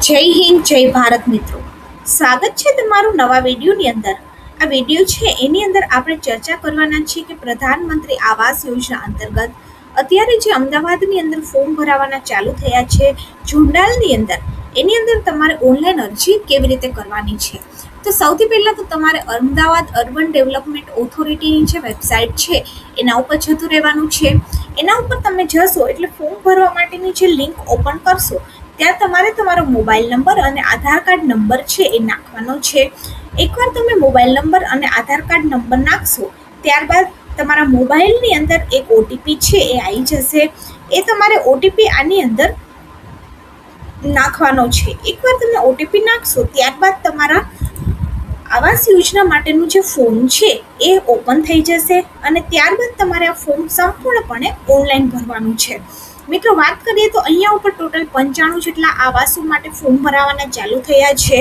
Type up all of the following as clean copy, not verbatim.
જય હિન્દ જય ભારત મિત્રો, સ્વાગત છે તમારું નવા વિડીયોની અંદર. આ વિડીયો છે એની અંદર આપણે ચર્ચા કરવાના છીએ કે પ્રધાનમંત્રી આવાસ યોજના અંતર્ગત અત્યારે જે અમદાવાદની અંદર ફોર્મ ભરાવાના ચાલુ થયા છે ઝુંડાલની અંદર, એની અંદર તમારે ઓનલાઈન અરજી કેવી રીતે કરવાની છે. તો સૌથી પહેલાં તો તમારે અમદાવાદ અર્બન ડેવલપમેન્ટ ઓથોરિટીની જે વેબસાઇટ છે એના ઉપર જતું રહેવાનું છે. એના ઉપર તમે જશો એટલે ફોર્મ ભરવા માટેની જે લિંક ઓપન કરશો ત્યાં તમારે તમારો મોબાઈલ નંબર અને આધાર કાર્ડ નંબર છે એ નાખવાનો છે. એકવાર તમે મોબાઈલ નંબર અને આધાર કાર્ડ નંબર નાખશો ત્યારબાદ તમારા મોબાઈલની અંદર એક ઓટીપી છે એ આવી જશે. એ તમારે ઓટીપી આની અંદર નાખવાનો છે. એકવાર તમે ઓટીપી નાખશો ત્યારબાદ તમારા આવાસ યોજના માટેનું જે ફોર્મ છે એ ઓપન થઈ જશે અને ત્યારબાદ તમારે આ ફોર્મ સંપૂર્ણપણે ઓનલાઈન ભરવાનું છે. મિત્રો, વાત કરીએ તો અહીંયા ઉપર ટોટલ 95 જેટલા આવાસો માટે ફોર્મ ભરાવાના ચાલુ થયા છે.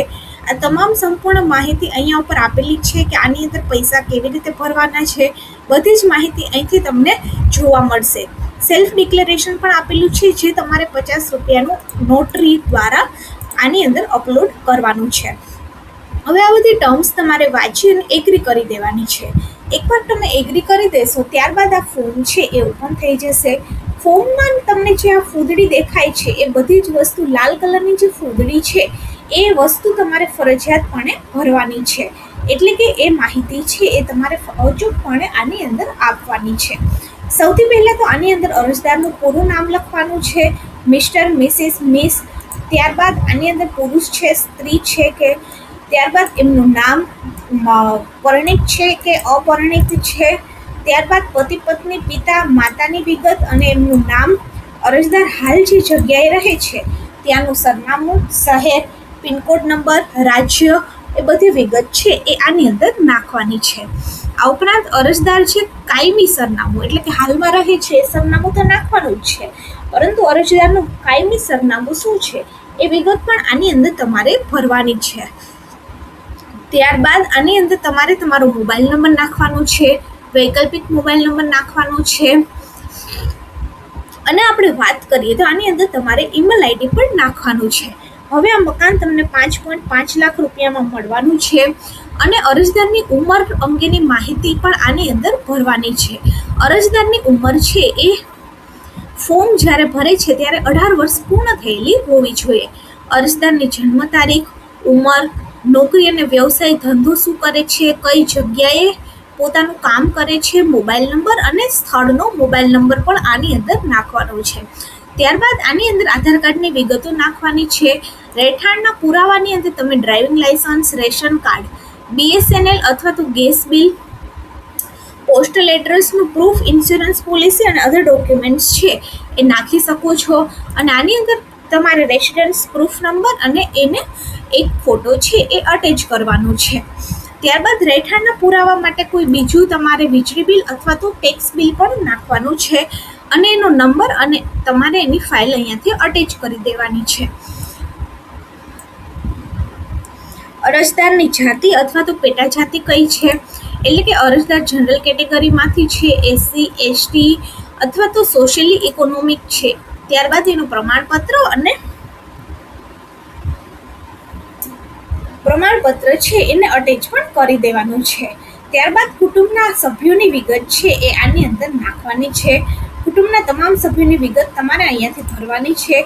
આ તમામ સંપૂર્ણ માહિતી અહીંયા ઉપર આપેલી છે કે આની અંદર પૈસા કેવી રીતે ભરવાના છે. બધી જ માહિતી અહીંથી તમને જોવા મળશે. સેલ્ફ ડિક્લેરેશન પણ આપેલું છે જે તમારે 50 રૂપિયાનું નોટરી દ્વારા આની અંદર અપલોડ કરવાનું છે. હવે આ બધી ટર્મ્સ તમારે વાંચી અને એગ્રી કરી દેવાની છે. એકવાર તમે એગ્રી કરી દેશો ત્યારબાદ આ ફોર્મ છે એ ઓપન થઈ જશે. ફોર્મમાં તમને જે આ ફૂદડી દેખાય છે એ બધી જ વસ્તુ, લાલ કલરની જે ફૂદડી છે એ વસ્તુ તમારે ફરજિયાતપણે ભરવાની છે. એટલે કે એ માહિતી છે એ તમારે અચૂકપણે આની અંદર આપવાની છે. સૌથી પહેલાં તો આની અંદર અરજદારનું પૂરું નામ લખવાનું છે, મિસ્ટર, મિસિસ, મિસ. ત્યારબાદ આની અંદર પુરુષ છે, સ્ત્રી છે કે, ત્યારબાદ એમનું નામ, પરણિત છે કે અપરિણિત છે, ત્યારબાદ પતિ પત્ની, પિતા માતાની વિગત અને એમનું નામ, અરજદાર હાલ જે જગ્યાએ રહે છે ત્યાંનું સરનામું, શહેર, પિનકોડ નંબર, રાજ્ય, એ બધી વિગત છે એ આની અંદર નાખવાની છે. આ ઉપરાંત અરજદાર છે કાયમી સરનામું, એટલે કે હાલમાં રહે છે એ સરનામું તો નાખવાનું જ છે, પરંતુ અરજદારનું કાયમી સરનામું શું છે એ વિગત પણ આની અંદર તમારે ભરવાની છે. ત્યારબાદ આની અંદર તમારે તમારો મોબાઈલ નંબર નાખવાનો છે, વૈકલ્પિક મોબાઈલ નંબર નાખવાનો છે. અને આપણે વાત કરીએ તો આની અંદર તમારે ઈમેલ આઈડી પણ નાખવાનું છે. હવે આ મકાન તમને 5.5 લાખ રૂપિયામાં મળવાનું છે અને અરજદારની ઉંમર અંગેની માહિતી પણ આની અંદર ભરવાની છે. અરજદારની ઉંમર છે એ ફોર્મ જ્યારે ભરે છે ત્યારે 18 વર્ષ પૂર્ણ થયેલી હોવી જોઈએ. અરજદારની જન્મ તારીખ, ઉંમર, નોકરી અને વ્યવસાય, ધંધો શું કરે છે, કઈ જગ્યાએ પોતાનું કામ કરે છે, મોબાઈલ નંબર અને સ્થળનો મોબાઈલ નંબર પણ આની અંદર નાખવાનો છે. ત્યારબાદ આની અંદર આધાર કાર્ડની વિગતો નાખવાની છે. રહેઠાણના પુરાવાની અંદર તમે driving licence, ration card, BSNL અથવા તો ગેસ બિલ, પોસ્ટલ એડ્રેસનું પ્રૂફ, ઇન્સ્યોરન્સ પોલિસી અને અધર ડોક્યુમેન્ટ્સ છે એ નાખી શકો છો. અને આની અંદર તમારે રેસિડન્સ પ્રૂફ નંબર અને એને એક ફોટો છે એ અટેચ કરવાનો છે. ત્યારબાદ રહેઠાણના પુરાવા માટે કોઈ બીજું તમારે વીજળી બિલ અથવા તો ટેક્સ બિલ પણ નાખવાનું છે અને એનો નંબર અને તમારે એની ફાઇલ અહીંયાથી અટેચ કરી દેવાની છે. અરજદારની જાતિ અથવા તો પેટા જાતિ કઈ છે, એટલે કે અરજદાર જનરલ કેટેગરીમાંથી છે, SC, ST અથવા તો સોશિયલી ઇકોનોમિક છે. ત્યારબાદ એનું પ્રમાણપત્ર છે એને અટેચ પણ કરી દેવાનું છે. ત્યારબાદ કુટુંબના સભ્યોની વિગત છે એ આની અંદર નાખવાની છે. કુટુંબના તમામ સભ્યોની વિગત તમારે અહીંયાથી ભરવાની છે.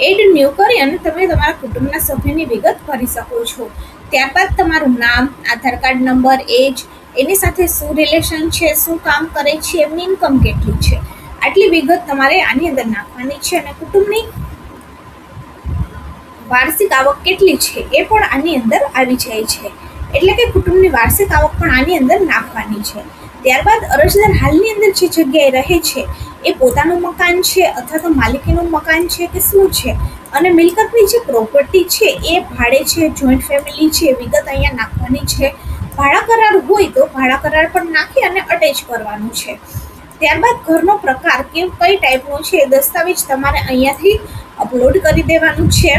એડ ન્યૂ કરી અને તમે તમારા કુટુંબના સભ્યોની વિગત ભરી શકો છો. ત્યારબાદ તમારું નામ, આધાર કાર્ડ નંબર, એજ, એની સાથે શું રિલેશન છે, શું કામ કરે છે, એમની ઇન્કમ કેટલી છે, આટલી વિગત તમારે આની અંદર નાખવાની છે. અને કુટુંબની વાર્ષિક આવક કેટલી છે એ પણ આની અંદર આવી જાય છે, એટલે કે કુટુંબની વાર્ષિક આવક પણ આની અંદર નાખવાની છે. ત્યારબાદ અરજદાર હાલની અંદર જે જગ્યાએ રહે છે એ પોતાનું મકાન છે અથવા તો માલિકીનું મકાન છે કે શું છે, અને મિલકતની જે પ્રોપર્ટી છે એ ભાડે છે, જોઈન્ટ ફેમિલી છે, વિગત અહીંયા નાખવાની છે. ભાડા કરાર હોય તો ભાડા કરાર પણ નાખી અને અટેચ કરવાનું છે. ત્યારબાદ ઘરનો પ્રકાર કઈ ટાઈપનો છે એ દસ્તાવેજ તમારે અહીંયાથી અપલોડ કરી દેવાનું છે.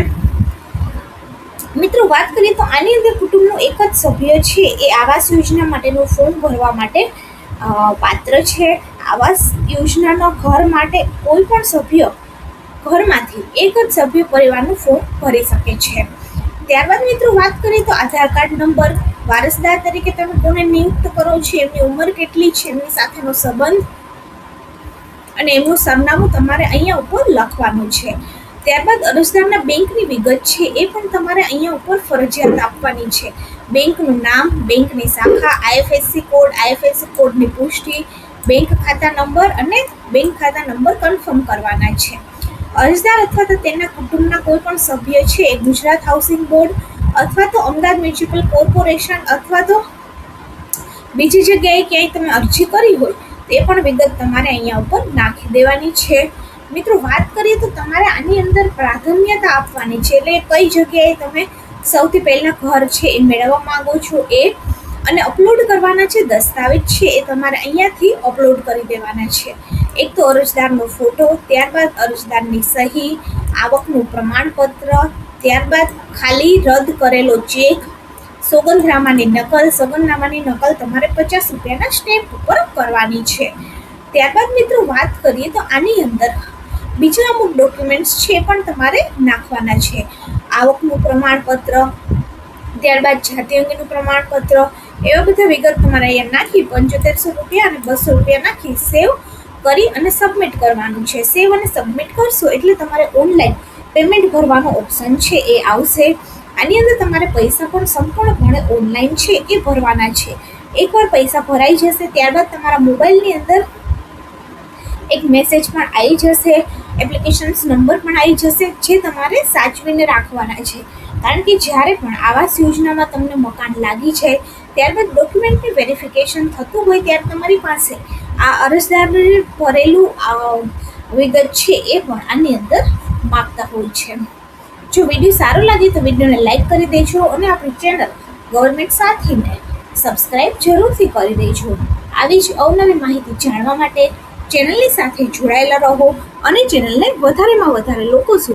મિત્રો, વાત કરીએ તો આની અંદર કુટુંબનો એક જ સભ્ય છે એ આવાસ યોજના માટેનું ફોર્મ ભરવા માટે પાત્ર છે. આવાસ યોજનાના ઘર માટે કોઈ પણ સભ્ય ઘરમાંથી એક જ સભ્ય પરિવારનું ફોર્મ ભરી શકે છે. ત્યારબાદ મિત્રો વાત કરીએ તો આધાર કાર્ડ નંબર, વારસદાર તરીકે તમે કોને નિયુક્ત કરો છો, એમની ઉંમર કેટલી છે, એમની સાથેનો સંબંધ અને એમનું સરનામું તમારે અહીંયા ઉપર લખવાનું છે. ત્યારબાદ અરજદારના બેંકની વિગત છે એ પણ તમારે અહીંયા ઉપર ફરજિયાત આપવાની છે. બેંકનું નામ, બેંકની શાખા, આઈએફએસસી કોડની પુષ્ટિ, બેંક ખાતા નંબર અને બેંક ખાતા નંબર કન્ફર્મ કરવાના છે. અરજદાર અથવા તો તેના કુટુંબના કોઈ પણ સભ્ય છે એ ગુજરાત હાઉસિંગ બોર્ડ અથવા તો અમદાવાદ મ્યુનિસિપલ કોર્પોરેશન અથવા તો બીજી જગ્યાએ ક્યાંય તમે અરજી કરી હોય તે પણ વિગત તમારે અહીંયા ઉપર નાખી દેવાની છે. મિત્રો વાત કરીએ તો તમારે આની અંદર પ્રાધાન્યતા આપવાની છે, એટલે કઈ જગ્યાએ તમે સૌથી પહેલા ઘર છે એ મેળવવા માંગો છો એ, અને અપલોડ કરવાના છે દસ્તાવેજ છે એ તમારે અહીંયાથી અપલોડ કરી દેવાના છે. એક તો અરજદારનો ફોટો, ત્યારબાદ અરજદારની સહી, આવકનું પ્રમાણપત્ર, ત્યારબાદ ખાલી રદ કરેલો ચેક, સોગંદનામાની નકલ તમારે 50 રૂપિયાના સ્ટેમ્પ ઉપર કરવાની છે. ત્યારબાદ મિત્રો વાત કરીએ તો આની અંદર બીજા અમુક ડોક્યુમેન્ટ્સ છે પણ તમારે નાખવાના છે. આવકનું પ્રમાણપત્ર, ત્યારબાદ જાતિ અંગેનું પ્રમાણપત્ર, એવા બધા વિગત તમારે અહીંયા નાખી 7500 રૂપિયા અને 200 રૂપિયા નાખી સેવ કરી અને સબમિટ કરવાનું છે. સેવ અને સબમિટ કરશો એટલે તમારે ઓનલાઈન પેમેન્ટ ભરવાનો ઓપ્શન છે એ આવશે. આની અંદર તમારે પૈસા પણ સંપૂર્ણપણે ઓનલાઈન છે એ ભરવાના છે. એકવાર પૈસા ભરાઈ જશે ત્યારબાદ તમારા મોબાઈલની અંદર એક મેસેજ પણ આવી જશે, એપ્લિકેશન્સ નંબર પણ આવી જશે, જે તમારે સાચવીને રાખવાના છે. કારણ કે જ્યારે પણ આવાસ યોજનામાં તમને મકાન લાગી જાય ત્યારબાદ ડોક્યુમેન્ટની વેરિફિકેશન થતું હોય ત્યારે તમારી પાસે આ અરજદારને ભરેલું વિગત છે એ પણ આની અંદર માગતા હોય છે. જો વિડીયો સારો લાગે તો વિડીયોને લાઈક કરી દેજો અને આપણી ચેનલ ગવર્મેન્ટ સાથીને સબસ્ક્રાઈબ જરૂરથી કરી દેજો. આવી જ અવનવી માહિતી જાણવા માટે ચેનલની સાથે જોડાયેલા રહો અને ચેનલને વધારેમાં વધારે લોકો સુધી